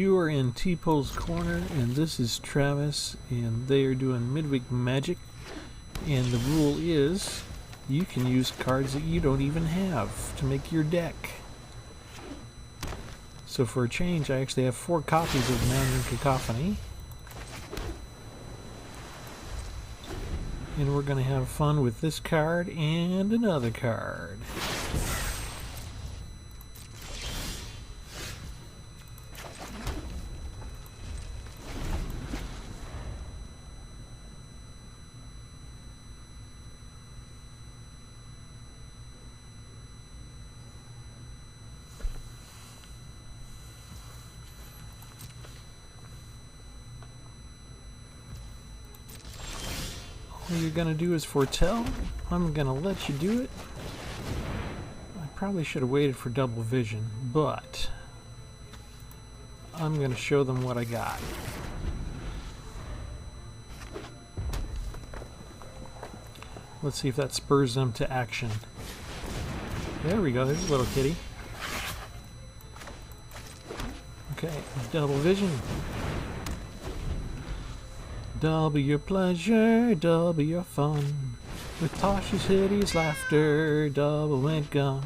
You are in Tpull's corner, and this is Travis, and they are doing midweek magic. And the rule is, you can use cards that you don't even have to make your deck. So for a change, I actually have 4 copies of Cacophony. And we're going to have fun with this card and another card. All you're going to do is foretell. I'm going to let you do it. I probably should have waited for double vision, but I'm going to show them what I got. Let's see if that spurs them to action. There we go, there's a little kitty. Okay, double vision. Double your pleasure, double your fun. With Tasha's hideous laughter, double went gum.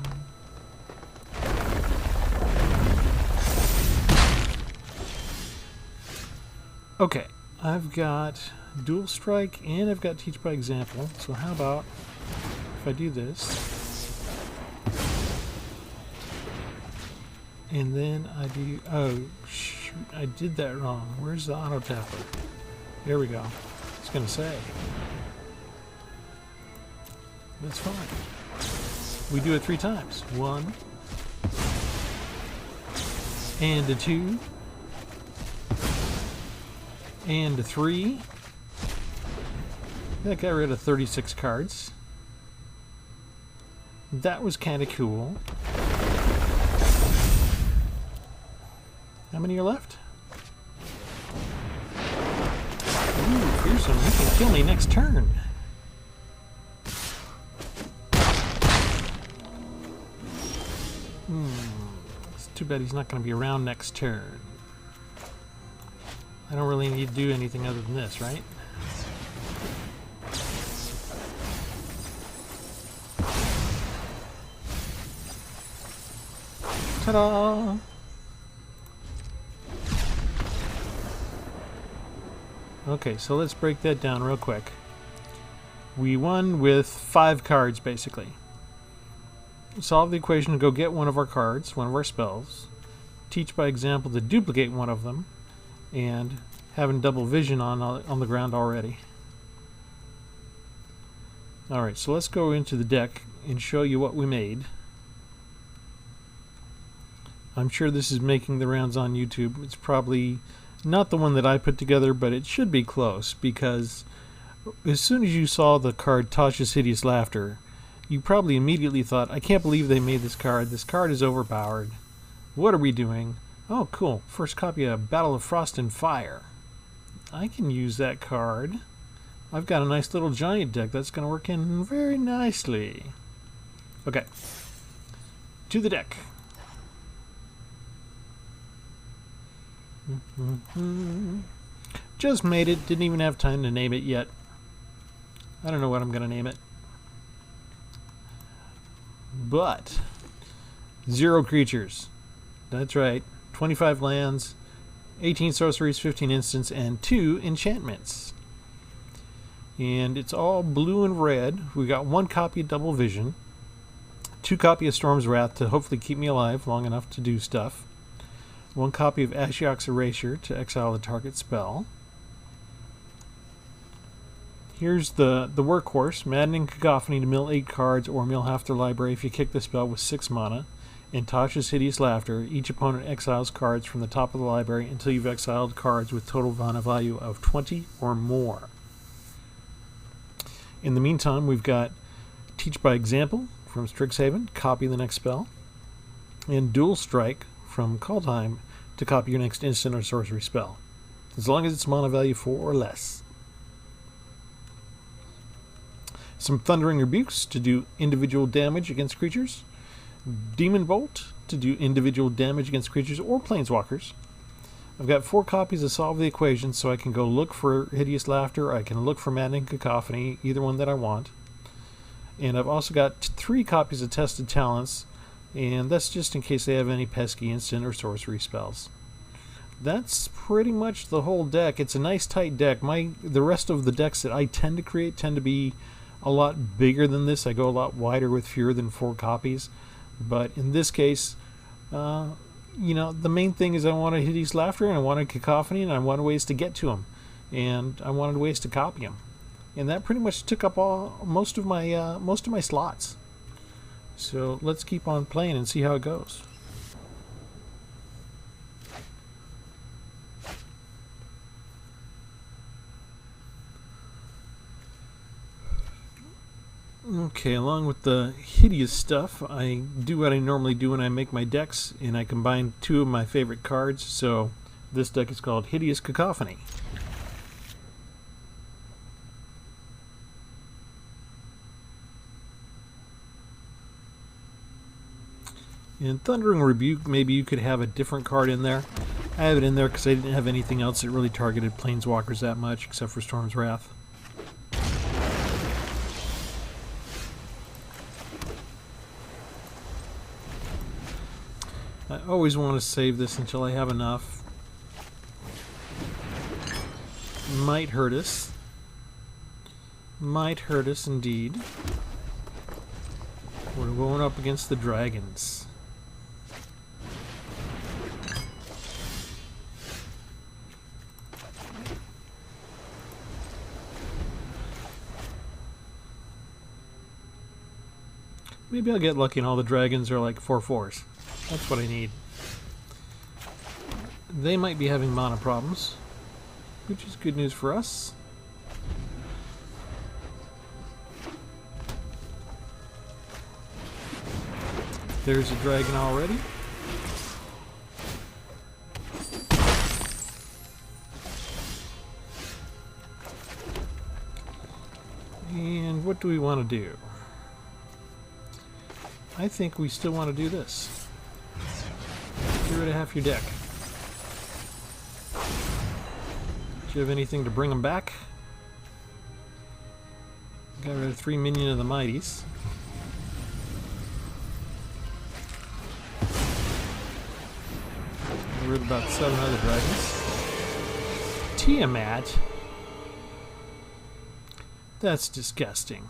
Okay, I've got dual strike and I've got teach by example. So how about if I do this, and then I do, oh shoot, I did that wrong. Where's the auto tapper? There we go. It's going to say. That's fine. We do it 3 times. 1. And a 2. And a 3. That got rid of 36 cards. That was kind of cool. How many are left? Ooh, fearsome. You can kill me next turn. It's too bad he's not going to be around next turn. I don't really need to do anything other than this, right? Ta-da! Okay, so let's break that down real quick. We won with 5 cards, basically. Solve the equation to go get one of our cards, one of our spells. Teach by example to duplicate one of them. And having double vision on the ground already. Alright, so let's go into the deck and show you what we made. I'm sure this is making the rounds on YouTube. It's probably not the one that I put together, but it should be close, because as soon as you saw the card Tasha's Hideous Laughter, you probably immediately thought, I can't believe they made this card. This card is overpowered. What are we doing? Oh, cool. First copy of Battle of Frost and Fire. I can use that card. I've got a nice little giant deck that's going to work in very nicely. Okay. To the deck. Just made it. Didn't even have time to name it yet. I don't know what I'm going to name it. But 0 creatures. That's right. 25 lands, 18 sorceries, 15 instants, and 2 enchantments. And it's all blue and red. We got 1 copy of Double Vision, 2 copy of Storm's Wrath to hopefully keep me alive long enough to do stuff, 1 copy of Ashiok's Erasure to exile the target spell. Here's the workhorse, Maddening Cacophony to mill 8 cards or mill half their library if you kick the spell with 6 mana. In Tasha's Hideous Laughter, each opponent exiles cards from the top of the library until you've exiled cards with total mana value of 20 or more. In the meantime, we've got Teach by Example from Strixhaven, copy the next spell, and Dual Strike from Kaldheim to copy your next instant or sorcery spell, as long as it's mana value 4 or less. Some Thundering Rebukes to do individual damage against creatures. Demon Bolt to do individual damage against creatures or planeswalkers. I've got 4 copies of Solve the Equation, so I can go look for Hideous Laughter, I can look for Maddening Cacophony, either one that I want. And I've also got 3 copies of Tested Talents, and that's just in case they have any pesky instant or sorcery spells. That's pretty much the whole deck. It's a nice tight deck. The rest of the decks that I tend to create tend to be a lot bigger than this. I go a lot wider with fewer than 4 copies. But in this case, you know, the main thing is I wanted Hideous Laughter, and I wanted Cacophony, and I wanted ways to get to them. And I wanted ways to copy them. And that pretty much took up most of my slots. So let's keep on playing and see how it goes. Okay, along with the Hideous stuff, I do what I normally do when I make my decks, and I combine 2 of my favorite cards. So this deck is called Hideous Cacophony. In Thundering Rebuke, maybe you could have a different card in there. I have it in there because I didn't have anything else that really targeted Planeswalkers that much, except for Storm's Wrath. I always want to save this until I have enough. Might hurt us. Might hurt us indeed. We're going up against the dragons. Maybe I'll get lucky and all the dragons are like 4/4s. That's what I need. They might be having mana problems, which is good news for us. There's a dragon already. And what do we want to do? I think we still want to do this. Get rid of half your deck. Do you have anything to bring them back? Got rid of 3 minion of the Mighties. Got rid of about 7 other dragons. Tiamat? That's disgusting.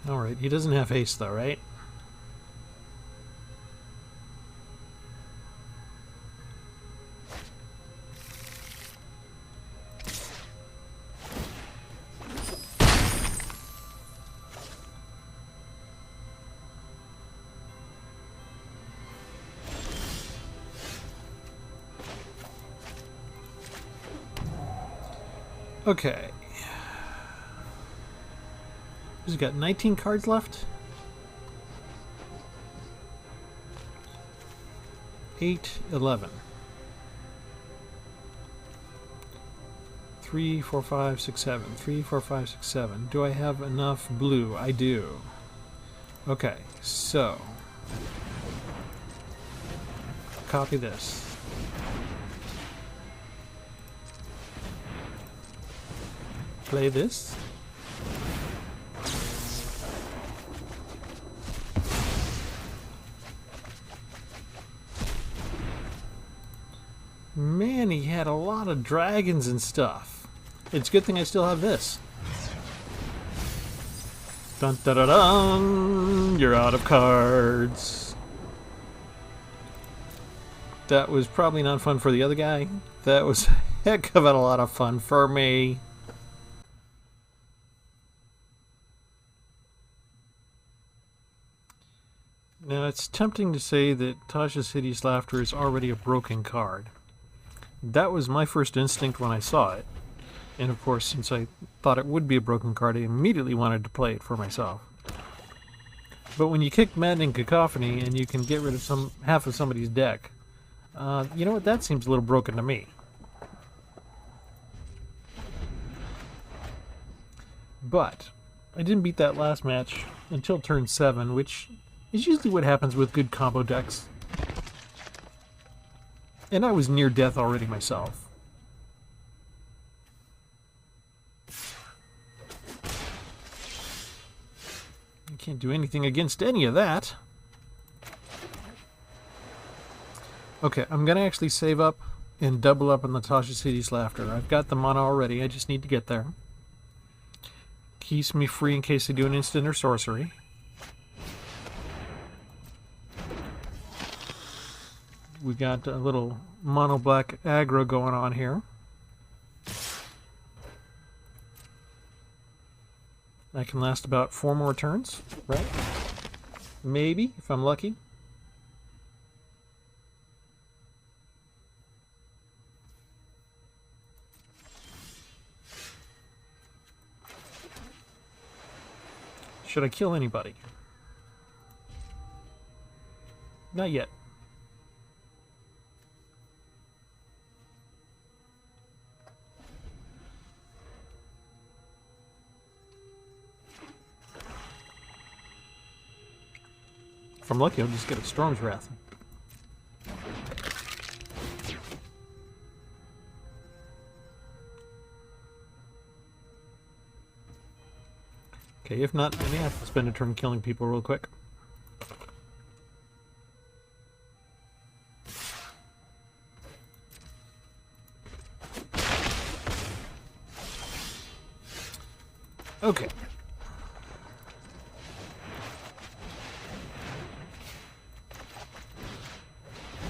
Alright, he doesn't have haste though, right? Okay. He's got 19 cards left. 8, 11. 3, 4, 5, 6, 7. 3, 4, 5, 6, 7. Do I have enough blue? I do. Okay, so copy this. Play this. Man, he had a lot of dragons and stuff. It's a good thing I still have this. Dun da da dun! You're out of cards. That was probably not fun for the other guy. That was a heck of a lot of fun for me. Now, it's tempting to say that Tasha's Hideous Laughter is already a broken card. That was my first instinct when I saw it. And of course, since I thought it would be a broken card, I immediately wanted to play it for myself. But when you kick Maddening Cacophony and you can get rid of half of somebody's deck, you know what? That seems a little broken to me. But I didn't beat that last match until turn 7, which It's usually what happens with good combo decks. And I was near death already myself. I can't do anything against any of that. Okay, I'm going to actually save up and double up on the Tasha's Hideous Laughter. I've got the mana already, I just need to get there. Keeps me free in case I do an instant or sorcery. We got a little mono black aggro going on here. I can last about 4 more turns, right? Maybe, if I'm lucky. Should I kill anybody? Not yet. If I'm lucky, I'll just get a Storm's Wrath. Okay, if not, I may have to spend a turn killing people real quick. Okay.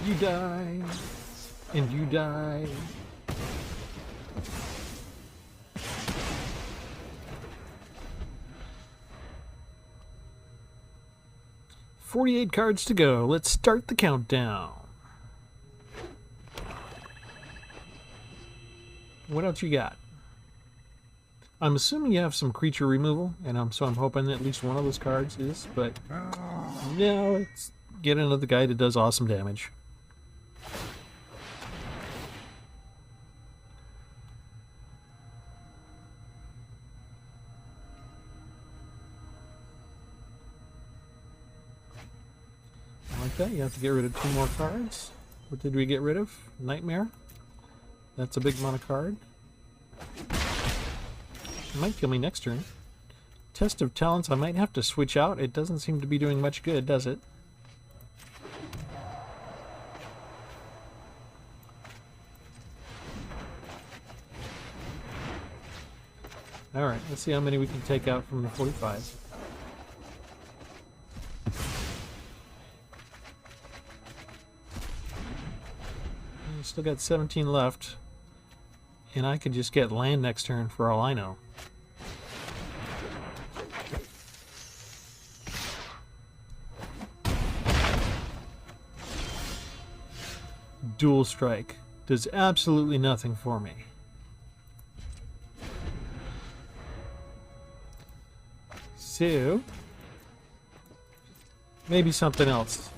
You die, and you die. "48 cards to go. Let's start the countdown." What else you got? I'm assuming you have some creature removal, and so I'm hoping that at least one of those cards is, but no, let's get another guy that does awesome damage. Like that, you have to get rid of 2 more cards. What did we get rid of? Nightmare. That's a big mana card. It might kill me next turn. Test of Talents, I might have to switch out. It doesn't seem to be doing much good, does it? Alright, let's see how many we can take out from the 45. Still got 17 left, and I could just get land next turn for all I know. Dual Strike does absolutely nothing for me. So, maybe something else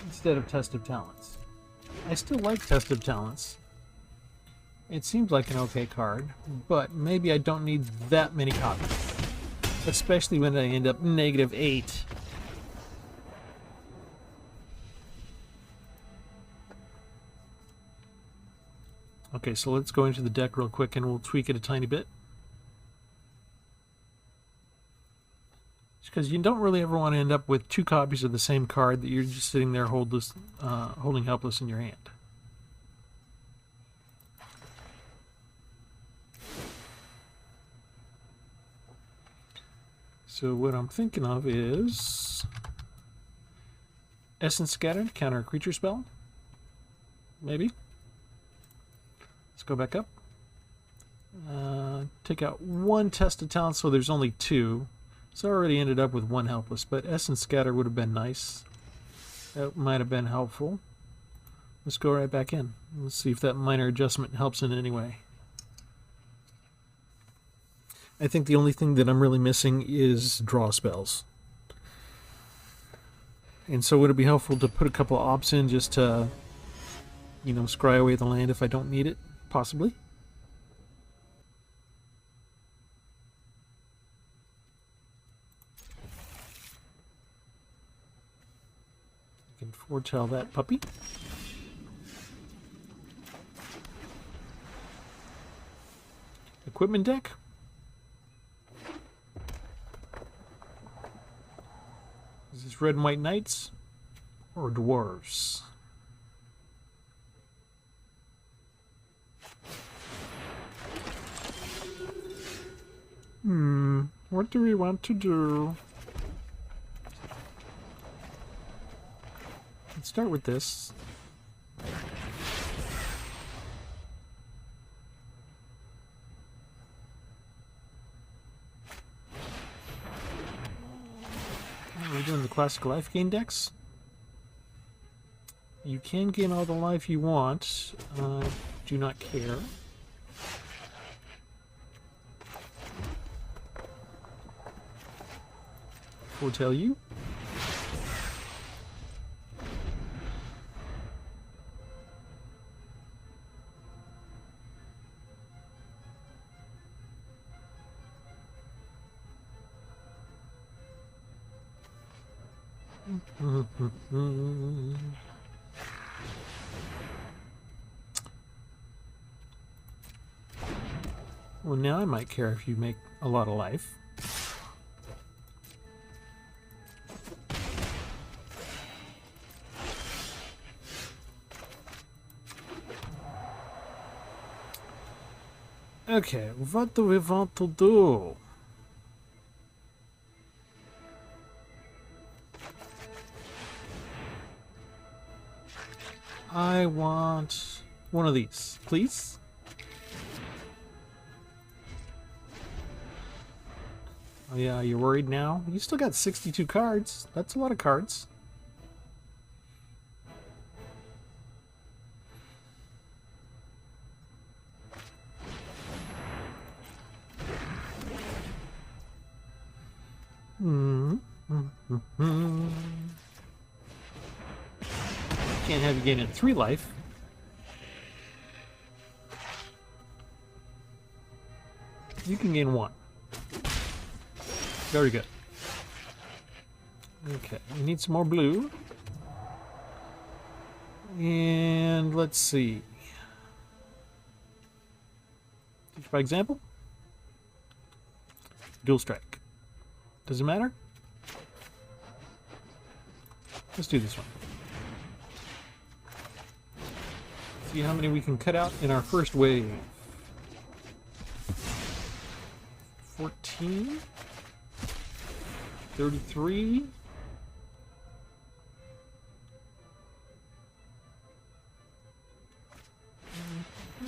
instead of Test of Talents. I still like Test of Talents. It seems like an okay card, but maybe I don't need that many copies. Especially when I end up -8. Okay, so let's go into the deck real quick and we'll tweak it a tiny bit. Because you don't really ever want to end up with 2 copies of the same card that you're just sitting there holding helpless in your hand. So what I'm thinking of is Essence Scatter, counter a creature spell. Maybe. Let's go back up. Take out 1 Test of Talent, so there's only 2. So I already ended up with 1 helpless, but Essence Scatter would have been nice. That might have been helpful. Let's go right back in. Let's see if that minor adjustment helps in any way. I think the only thing that I'm really missing is draw spells. And so would it be helpful to put a couple of ops in just to, scry away the land if I don't need it? Possibly. I can foretell that puppy. Equipment deck. Is this red and white knights or dwarves? What do we want to do? Let's start with this. Are we doing the classic life gain decks? You can gain all the life you want. Do not care. Foretell you. Well, now I might care if you make a lot of life. Okay, what do we want to do? I want one of these, please. Oh yeah, you're worried now? You still got 62 cards. That's a lot of cards. Can't have you gain 3 life. You can gain 1. Very good. Okay, we need some more blue. And let's see. Teach by example. Dual strike. Does it matter? Let's do this one. See how many we can cut out in our first wave. 14. 33.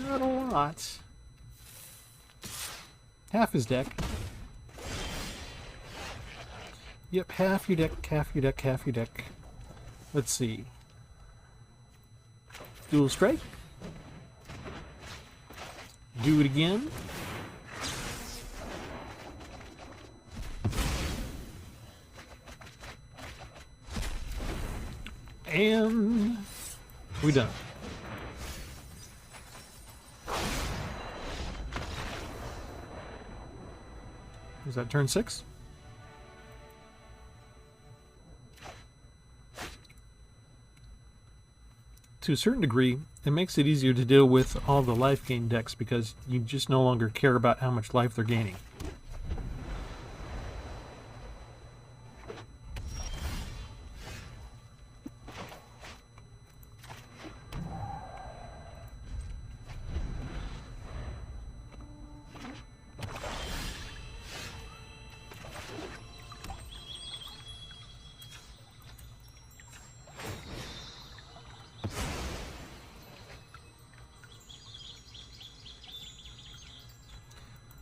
Not a lot. Half his deck. Yep, half your deck, half your deck, half your deck. Let's see. Dual strike. Do it again. And we done. Is that turn 6? To a certain degree, it makes it easier to deal with all the life gain decks because you just no longer care about how much life they're gaining.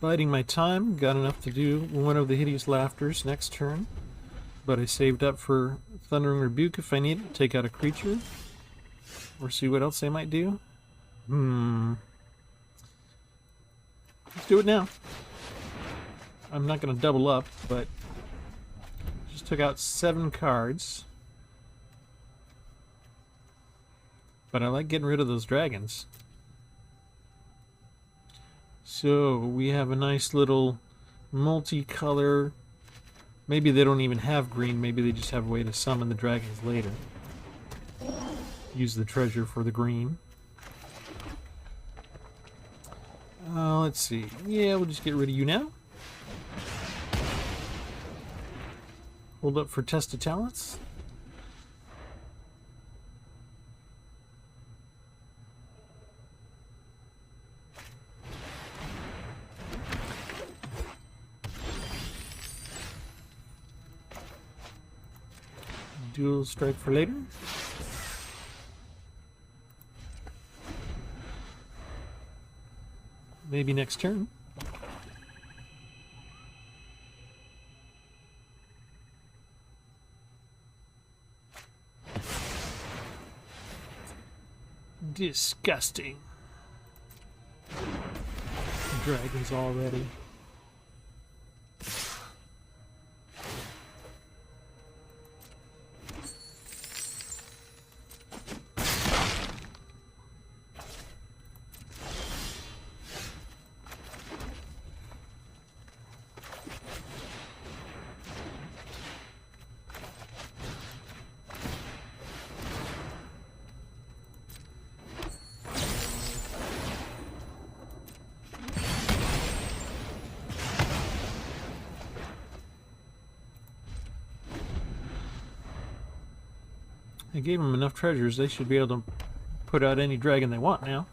Biding my time, got enough to do one of the Hideous Laughters next turn, but I saved up for Thundering Rebuke if I need it, take out a creature, or see what else they might do. Let's do it now. I'm not going to double up, but just took out 7 cards. But I like getting rid of those dragons. So we have a nice little multicolor. Maybe they don't even have green. Maybe they just have a way to summon the dragons later. use the treasure for the green. Let's see. Yeah, we'll just get rid of you now. Hold up for test of talents. Dual strike for later. Maybe next turn. Disgusting. Dragons already. I gave them enough treasures, they should be able to put out any dragon they want now.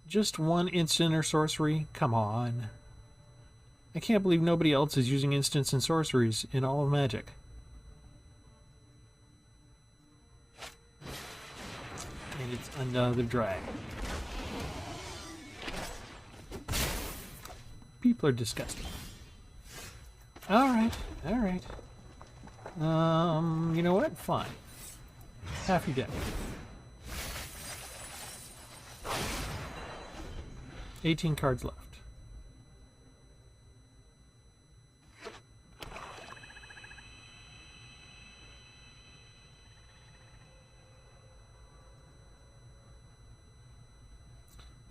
Just one instant or sorcery? Come on. I can't believe nobody else is using instants and sorceries in all of Magic. And it's another dragon. People are disgusting. Alright, alright. You know what? Fine. Half your deck. 18 cards left.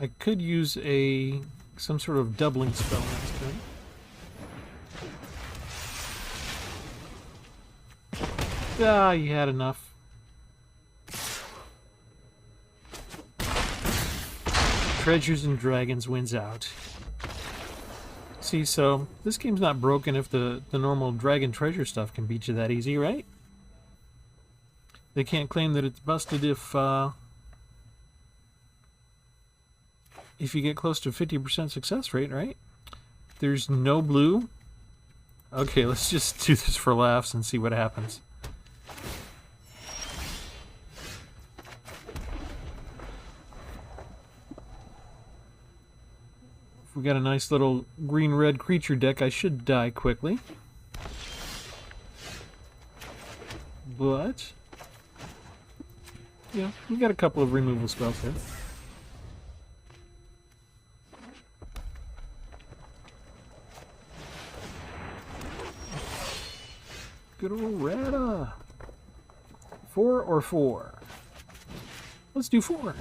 I could use some sort of doubling spell next turn. Ah, you had enough. Treasures and Dragons wins out. See, so this game's not broken if the normal dragon treasure stuff can beat you that easy, right? They can't claim that it's busted if you get close to 50% success rate, right? There's no blue. Okay, let's just do this for laughs and see what happens. If we got a nice little green-red creature deck, I should die quickly. But yeah, we got a couple of removal spells here. Good old Rata. 4 or 4? Let's do 4.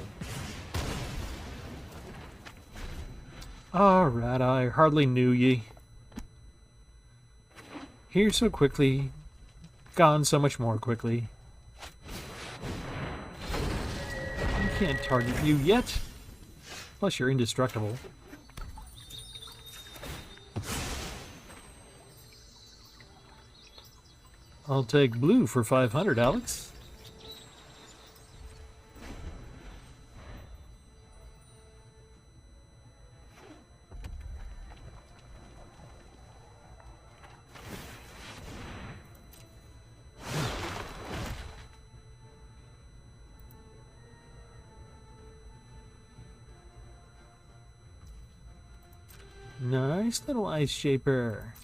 Oh, Rata, I hardly knew ye. Here so quickly, gone so much more quickly. I can't target you yet. Plus, you're indestructible. I'll take blue for 500, Alex. Nice little ice shaper.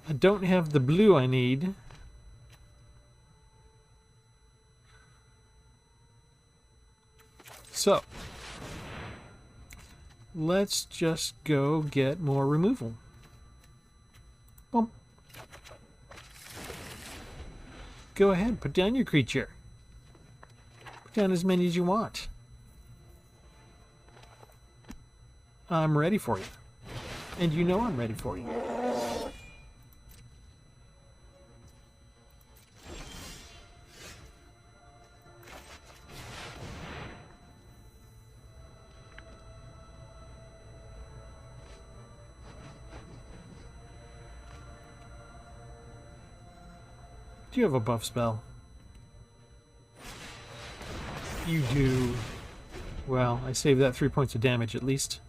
I don't have the blue I need. So, let's just go get more removal. Boom. Go ahead, put down your creature. Put down as many as you want. I'm ready for you. And you know I'm ready for you. Do you have a buff spell? You do. Well, I saved that 3 points of damage at least.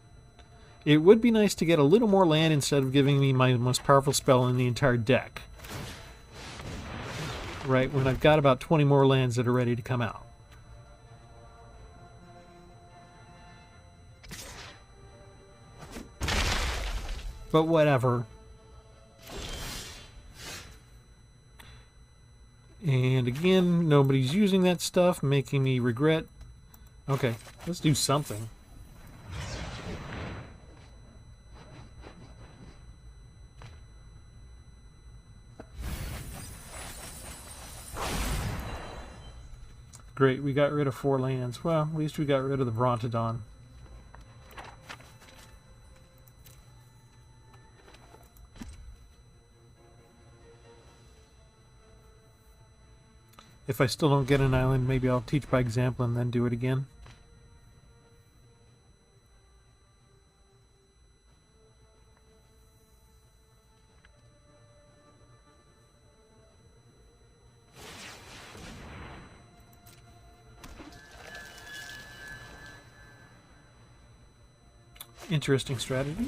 It would be nice to get a little more land instead of giving me my most powerful spell in the entire deck. Right, when I've got about 20 more lands that are ready to come out. But whatever. And again, nobody's using that stuff, making me regret. Okay, let's do something. Great, we got rid of 4 lands. Well, at least we got rid of the Brontodon. If I still don't get an island, maybe I'll teach by example and then do it again. Interesting strategy.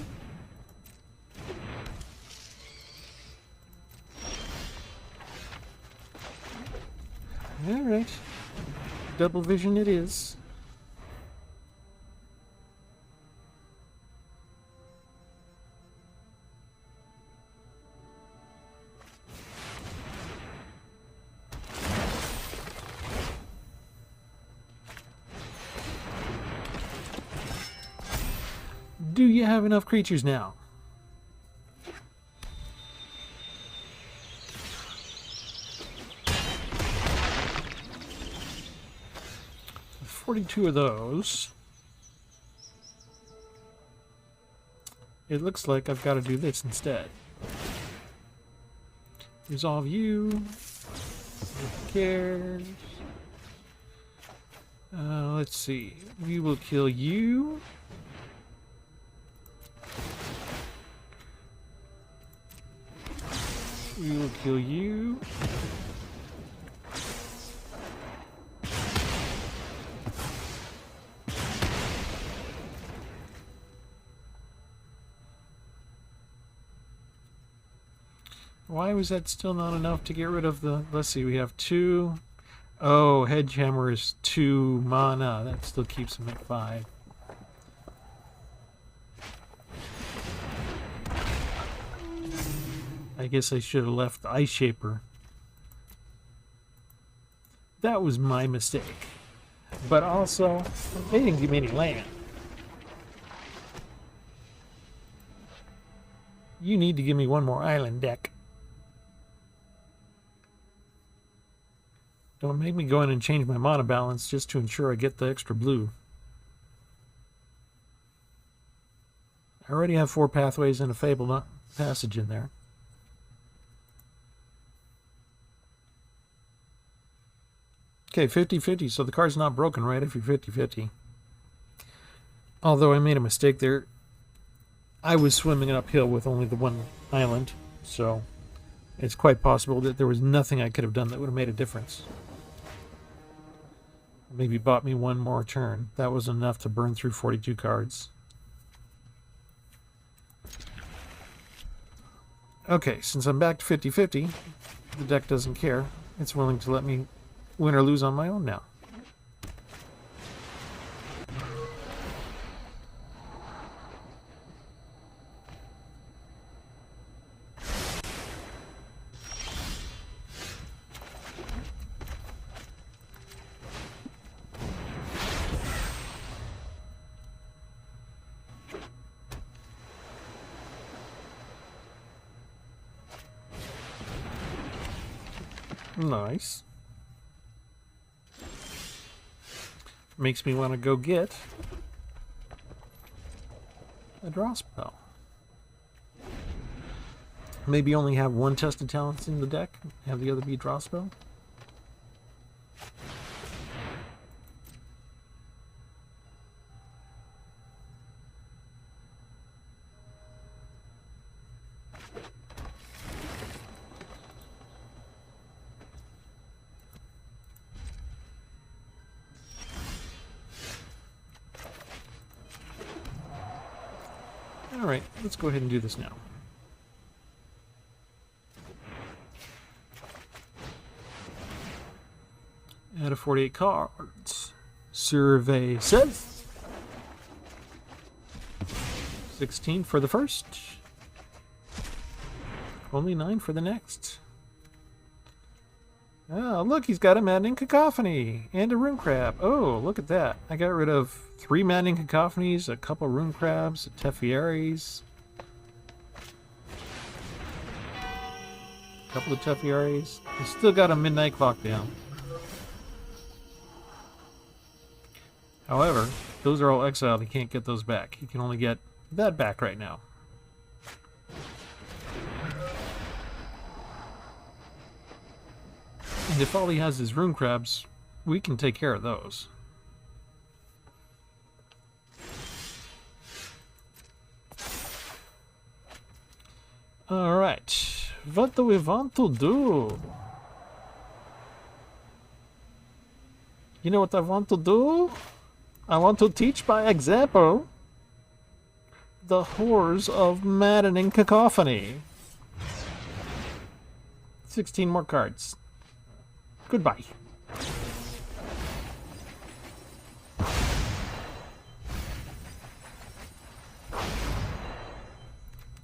Alright. Double vision it is. Do you have enough creatures now? 42 of those. It looks like I've got to do this instead. Resolve you. Who cares? Let's see. We will kill you. We will kill you. Why was that still not enough to get rid of the... Let's see, we have 2. Oh, Hedgehammer is 2 mana. That still keeps him at 5. I guess I should have left the Ice Shaper. That was my mistake. But also, they didn't give me any land. You need to give me one more island deck. Don't make me go in and change my mana balance just to ensure I get the extra blue. I already have 4 pathways and a Fabled Passage in there. Okay, 50-50, so the card's not broken, right, if you're 50-50. Although I made a mistake there. I was swimming uphill with only the 1 island, so it's quite possible that there was nothing I could have done that would have made a difference. Maybe bought me 1 more turn. That was enough to burn through 42 cards. Okay, since I'm back to 50-50, the deck doesn't care. It's willing to let me win or lose on my own now. Nice. Makes me want to go get a draw spell. Maybe only have one tested talents in the deck, have the other be draw spell. Alright, let's go ahead and do this now. Out of 48 cards, survey says 16 for the first, only 9 for the next. Oh, look, he's got a Maddening Cacophony and a Rune Crab. Oh, look at that. I got rid of 3 Maddening Cacophonies, a couple Rune Crabs, a Teferi's, a couple of Teferi's. He's still got a Midnight Clock down. However, those are all exiled. He can't get those back. He can only get that back right now. And if all he has is Rune Crabs, we can take care of those. Alright, what do we want to do? You know what I want to do? I want to teach by example the horrors of Maddening Cacophony. 16 more cards. Goodbye.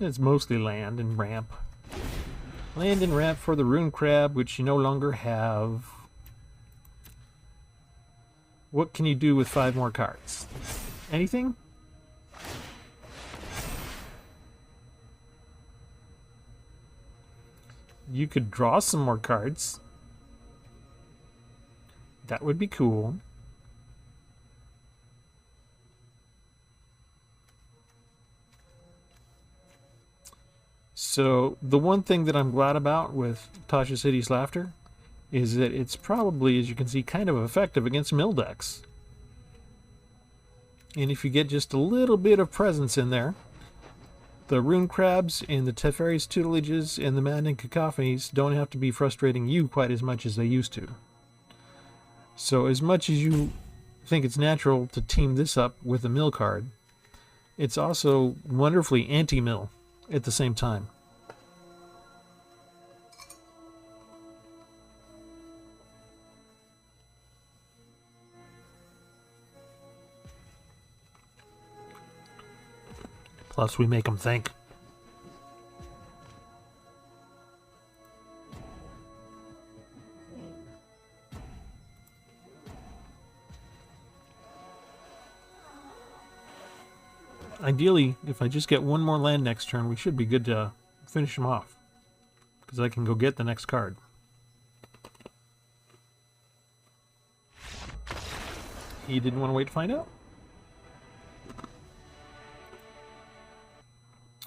It's mostly land and ramp. Land and ramp for the Rune Crab, which you no longer have. What can you do with 5 more cards? Anything? You could draw some more cards. That would be cool. So, the one thing that I'm glad about with Tasha's Hideous Laughter is that it's probably, as you can see, kind of effective against mill decks. And if you get just a little bit of presence in there, the Rune Crabs and the Teferi's Tutelages and the Maddening Cacophonies don't have to be frustrating you quite as much as they used to. So as much as you think it's natural to team this up with a mill card, it's also wonderfully anti-mill at the same time. Plus, we make them think. Ideally, if I just get one more land next turn, we should be good to finish him off. Because I can go get the next card. He didn't want to wait to find out.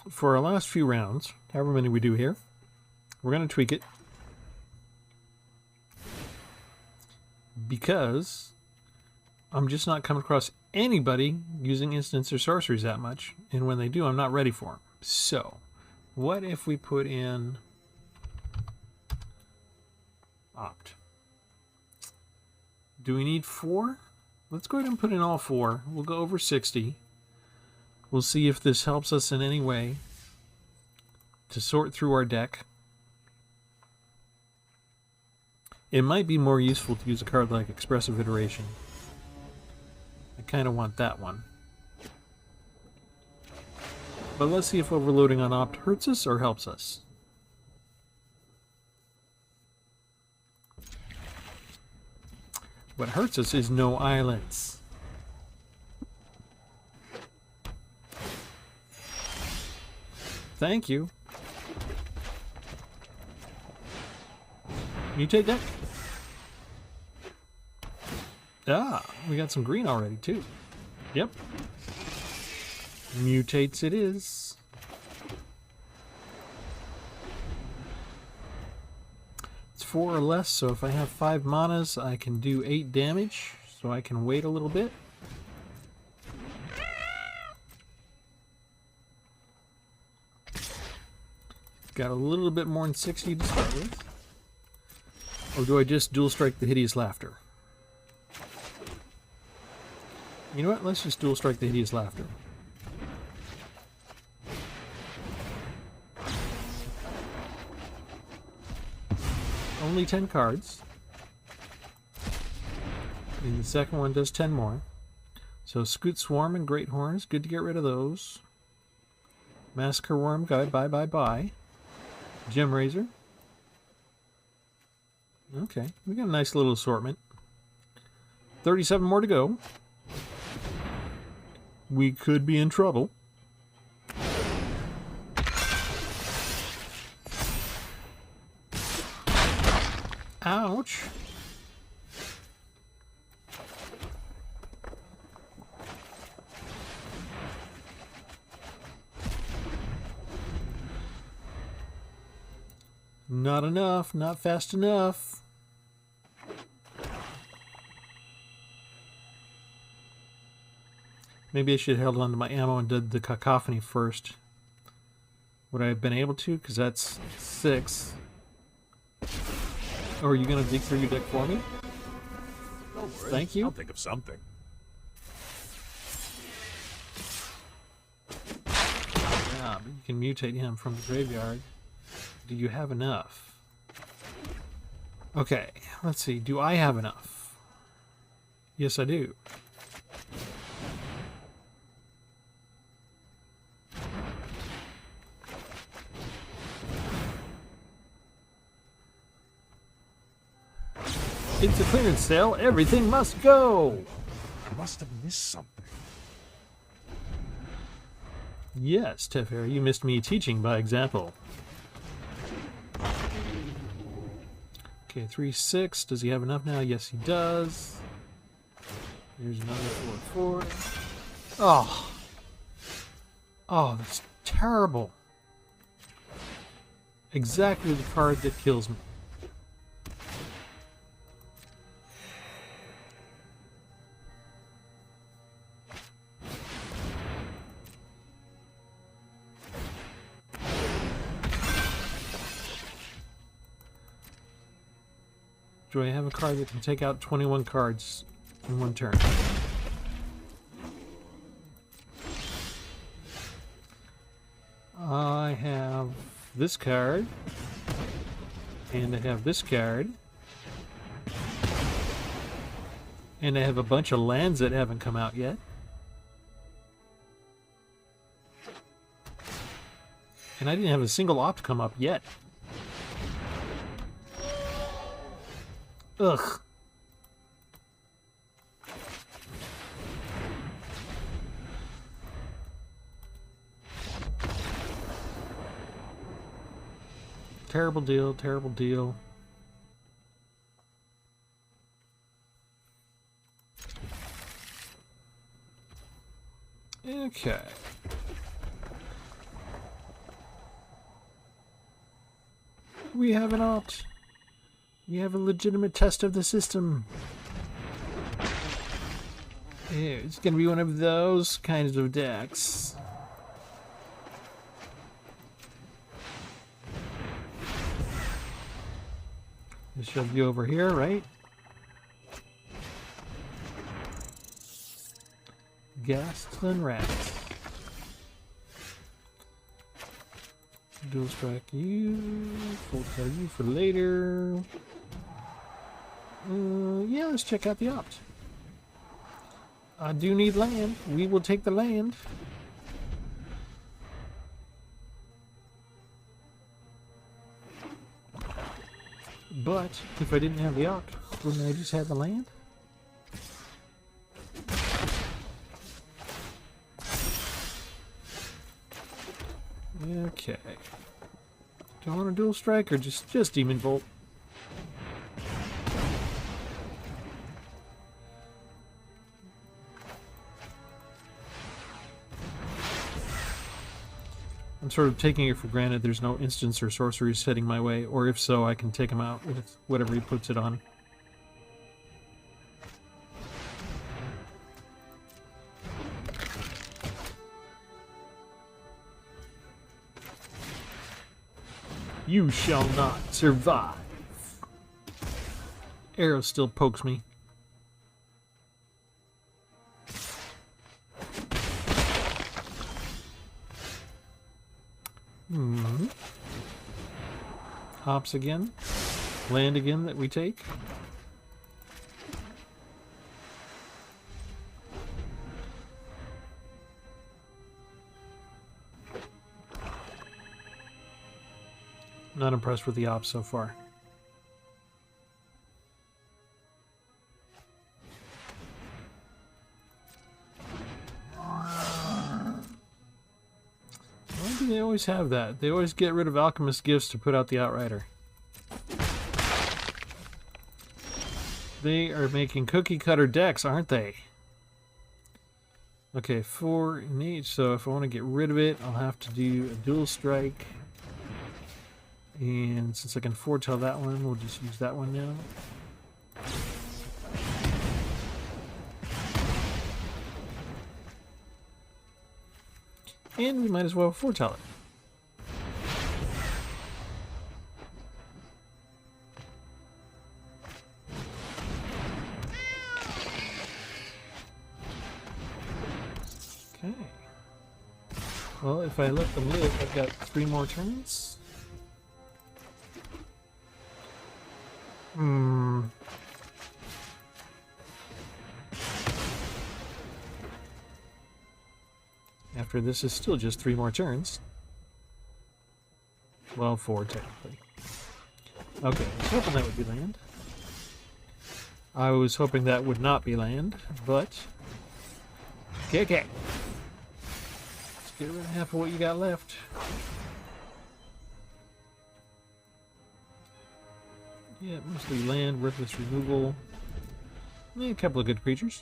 For our last few rounds, however many we do here, we're going to tweak it. Because I'm just not coming across anybody using instants or sorceries that much, and when they do, I'm not ready for them. So, what if we put in opt? Do we need 4? Let's go ahead and put in all 4. We'll go over 60. We'll see if this helps us in any way to sort through our deck. It might be more useful to use a card like Expressive Iteration. I kind of want that one. But let's see if overloading on opt hurts us or helps us. What hurts us is no islands. Thank you. Mutate deck. Ah, we got some green already too. Yep. Mutates it is. It's 4 or less, so if I have 5 manas, I can do 8 damage, so I can wait a little bit. Got a little bit more than 60 to start with. Or do I just dual strike the Hideous Laughter? You know what? Let's just dual strike the Hideous Laughter. Only 10 cards. And the second one does 10 more. So Scoot Swarm and Great Horns, good to get rid of those. Massacre Worm Guy, bye. Gem Razor. Okay, we got a nice little assortment. 37 more to go. We could be in trouble. Ouch. Not enough, not fast enough. Maybe I should have held on to my ammo and did the Cacophony first. Would I have been able to? Because that's 6. Oh, are you going to dig through your deck for me? No worries. Thank you. I'll think of something. Yeah, but you can mutate him from the graveyard. Do you have enough? Okay, let's see. Do I have enough? Yes, I do. It's a clearance sale. Everything must go. I must have missed something. Yes, Teferi, you missed me teaching by example. Okay, 3/6. Does he have enough now? Yes, he does. Here's another 4/4. Oh. Oh, that's terrible. Exactly the card that kills me. Do I have a card that can take out 21 cards in one turn? I have this card, and I have this card, and I have a bunch of lands that haven't come out yet. And I didn't have a single opt come up yet. Ugh. Terrible deal, terrible deal. Okay. We have an opt. We have a legitimate test of the system. Yeah, it's gonna be one of those kinds of decks. Just shove you over here, right? Ghasts and rats. Dual strike you, full card you for later. Yeah, let's check out the opt. I do need land. We will take the land. But if I didn't have the opt, wouldn't I just have the land? Okay. Do I want a dual strike or just Demon Bolt? I'm sort of taking it for granted there's no instants or sorceries heading my way, or if so, I can take him out with whatever he puts it on. You shall not survive. Arrow still pokes me. Hops again. Land again that we take. Not impressed with the ops so far. Why do they always have that? They always get rid of alchemist gifts to put out the outrider. They are making cookie cutter decks, aren't they? Okay, 4 in each, so if I want to get rid of it, I'll have to do a dual strike. And since I can foretell that one, we'll just use that one now. And we might as well foretell it. Okay. Well, if I let them live, I've got 3 more turns. After this is still just 3 more turns. Well, 4 technically. Okay, I was hoping that would be land. I was hoping that would not be land, but... Okay. Let's get rid of half of what you got left. Yeah, mostly land, worthless removal. A couple of good creatures.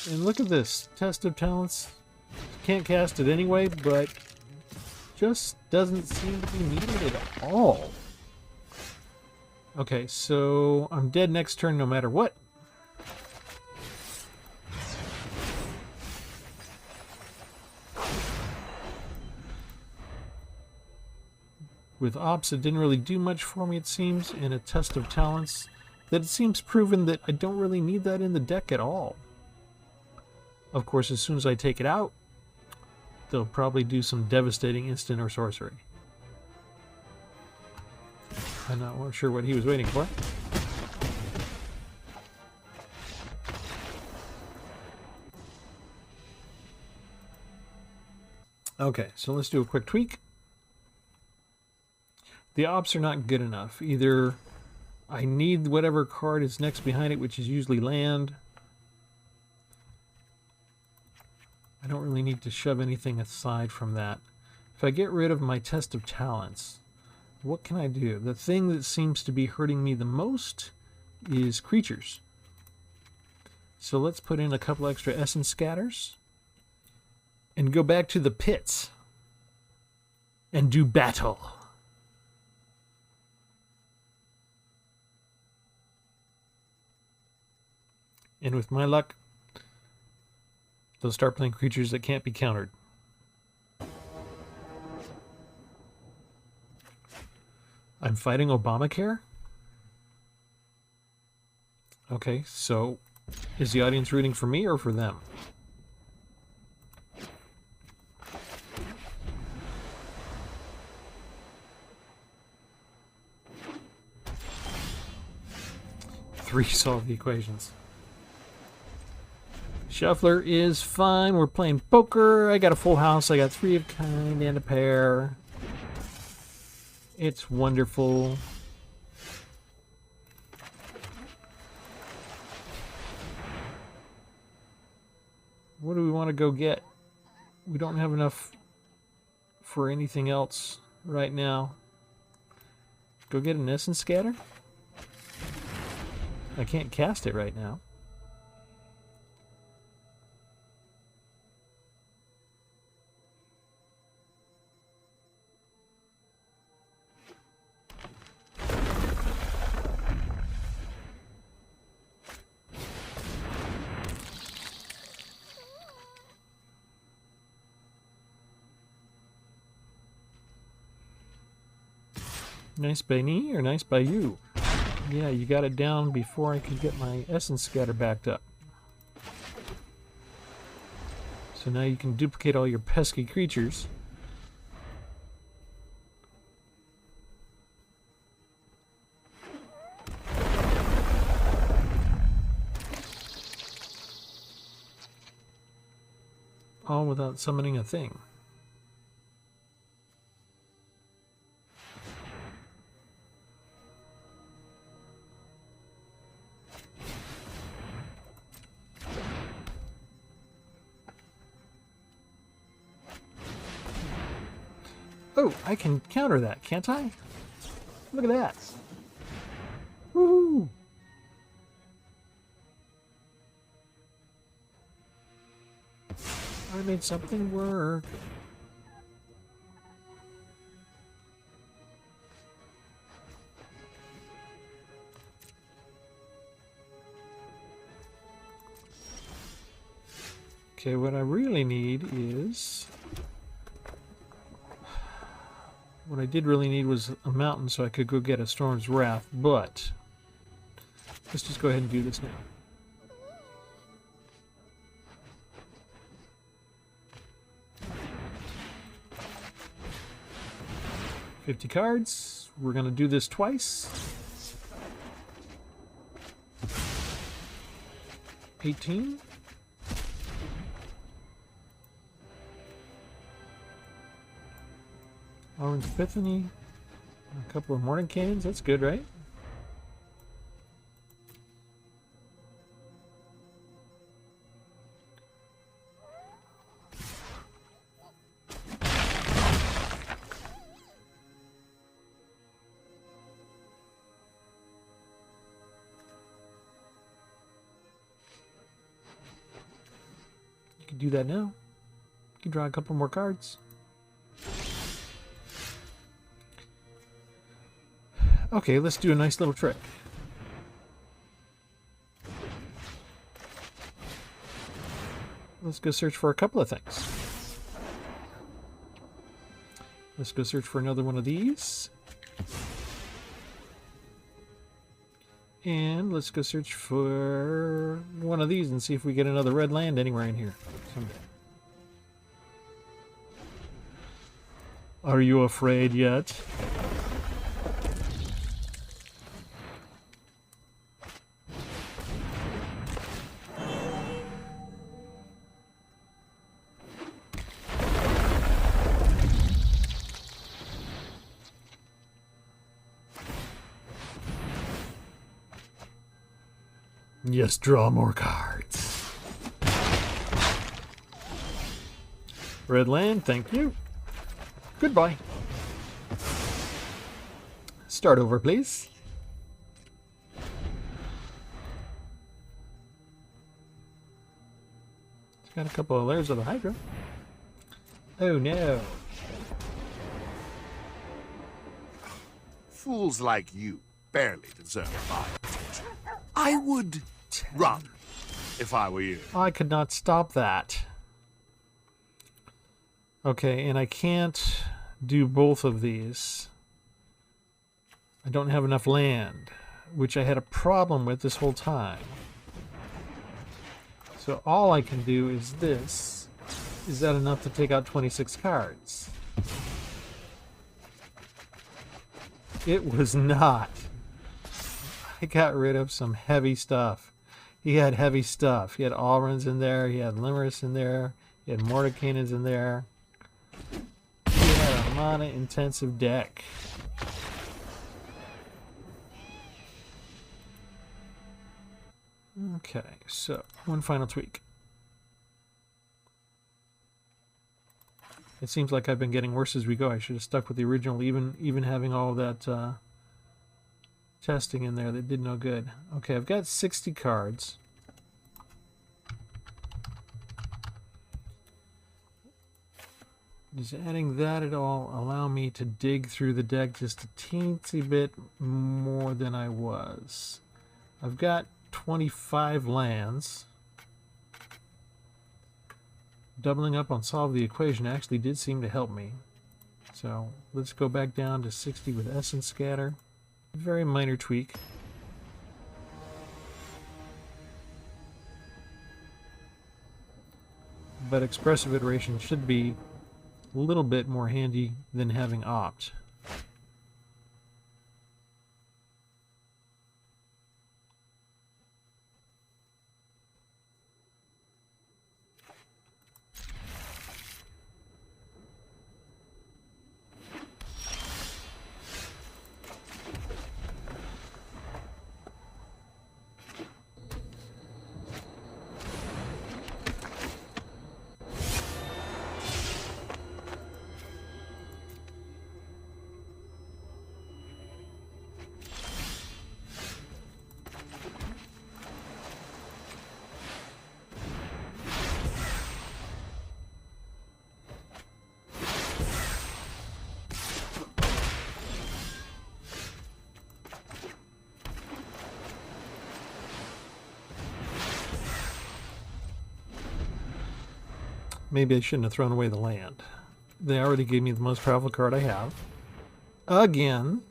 And look at this. Test of Talents. Can't cast it anyway, but just doesn't seem to be needed at all. Okay, so I'm dead next turn no matter what. With Ops, it didn't really do much for me, it seems, and a Test of Talents, that it seems proven that I don't really need that in the deck at all. Of course, as soon as I take it out, they'll probably do some devastating instant or sorcery. I'm not sure what he was waiting for. Okay, so let's do a quick tweak. The ops are not good enough. Either I need whatever card is next behind it, which is usually land. I don't really need to shove anything aside from that. If I get rid of my Test of Talents, what can I do? The thing that seems to be hurting me the most is creatures. So let's put in a couple extra Essence Scatters and go back to the pits and do battle. And with my luck, they'll start playing creatures that can't be countered. I'm fighting Obamacare? Okay, so is the audience rooting for me or for them? Three solve the equations. Shuffler is fine. We're playing poker. I got a full house. I got 3 of kind and a pair. It's wonderful. What do we want to go get? We don't have enough for anything else right now. Go get an Essence Scatter? I can't cast it right now. Nice by me or nice by you? Yeah, you got it down before I could get my essence scatter backed up. So now you can duplicate all your pesky creatures. All without summoning a thing. Oh, I can counter that, can't I? Look at that. Woohoo! I made something work. Okay, what I really need is... What I did really need was a mountain so I could go get a Storm's Wrath, but... Let's just go ahead and do this now. $50 cards. We're going to do this twice. 18. Orange Epiphany. A couple of Morning Cannons. That's good, right? You can do that now. You can draw a couple more cards. Okay, let's do a nice little trick. Let's go search for a couple of things. Let's go search for another one of these. And let's go search for one of these and see if we get another red land anywhere in here someday. Are you afraid yet? Yes, draw more cards. Red land, thank you. Goodbye. Start over, please. It's got a couple of layers of the Hydra. Oh no. Fools like you barely deserve my attention. I would run if I were you. I could not stop that. Okay, and I can't do both of these. I don't have enough land, which I had a problem with this whole time. So all I can do is this. Is that enough to take out 26 cards? It was not. I got rid of some heavy stuff. He had heavy stuff. He had Alrons in there. He had Limerus in there. He had Mordecannons in there. He had a mana-intensive deck. Okay, so one final tweak. It seems like I've been getting worse as we go. I should have stuck with the original, even having all of that testing in there that did no good. Okay, I've got 60 cards. Does adding that at all allow me to dig through the deck just a teensy bit more than I was? I've got 25 lands. Doubling up on Solve the Equation actually did seem to help me. So let's go back down to 60 with Essence Scatter. Very minor tweak. But Expressive Iteration should be a little bit more handy than having Opt. Maybe I shouldn't have thrown away the land. They already gave me the most powerful card I have. Again.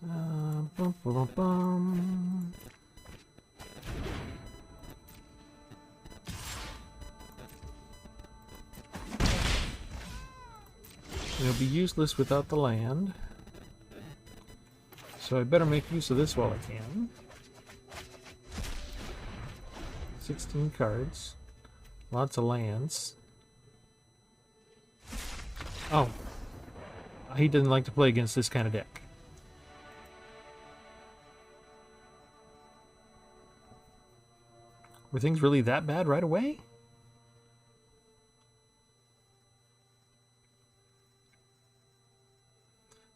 Bum, bum, bum, bum. It'll be useless without the land. So I better make use of this while I can. 16 cards. Lots of lands. Oh. He doesn't like to play against this kind of deck. Were things really that bad right away?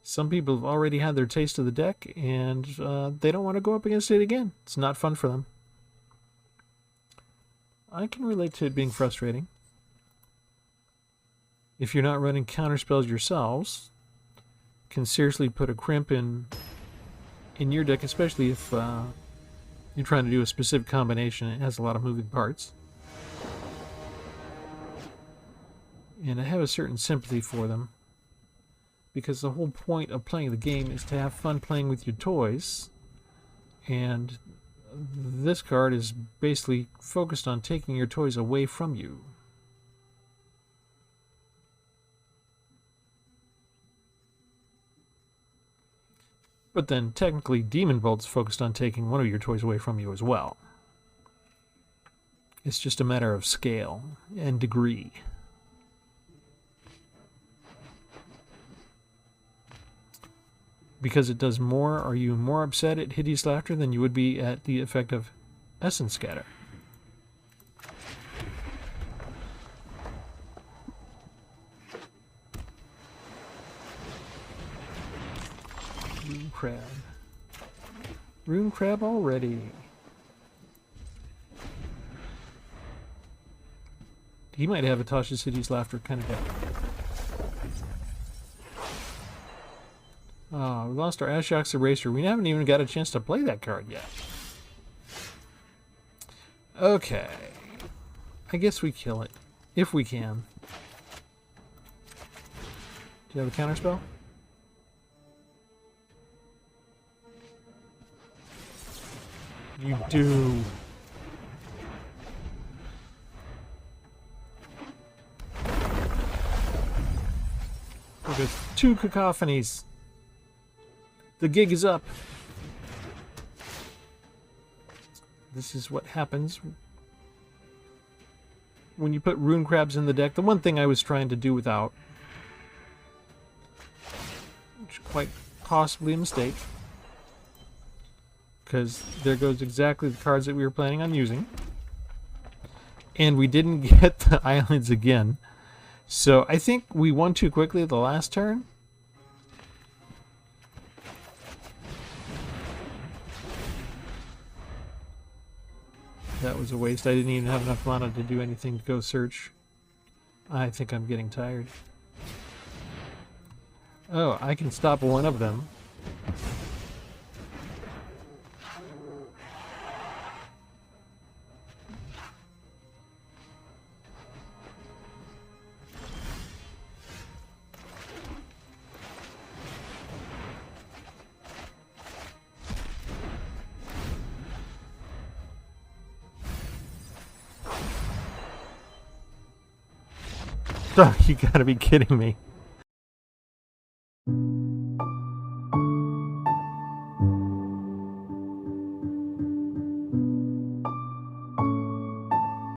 Some people have already had their taste of the deck, and they don't want to go up against it again. It's not fun for them. I can relate to it being frustrating. If you're not running counterspells yourselves, can seriously put a crimp in your deck, especially if you're trying to do a specific combination. It has a lot of moving parts. And I have a certain sympathy for them, because the whole point of playing the game is to have fun playing with your toys, and this card is basically focused on taking your toys away from you. But then technically Demon Bolt's focused on taking one of your toys away from you as well. It's just a matter of scale and degree. Because it does more, are you more upset at Hideous Laughter than you would be at the effect of Essence Scatter? Rune Crab. Rune Crab already. He might have a Tasha's Hideous Laughter kind of deck. Oh, we lost our Ashok's Eraser. We haven't even got a chance to play that card yet. Okay. I guess we kill it. If we can. Do you have a counterspell? You do. Okay, 2 Cacophonies. The gig is up. This is what happens when you put Rune Crabs in the deck. The one thing I was trying to do without, which is quite possibly a mistake, because there goes exactly the cards that we were planning on using. And we didn't get the islands again. So I think we won too quickly the last turn. That was a waste. I didn't even have enough mana to do anything to go search. I think I'm getting tired. Oh, I can stop one of them. Oh, you gotta be kidding me.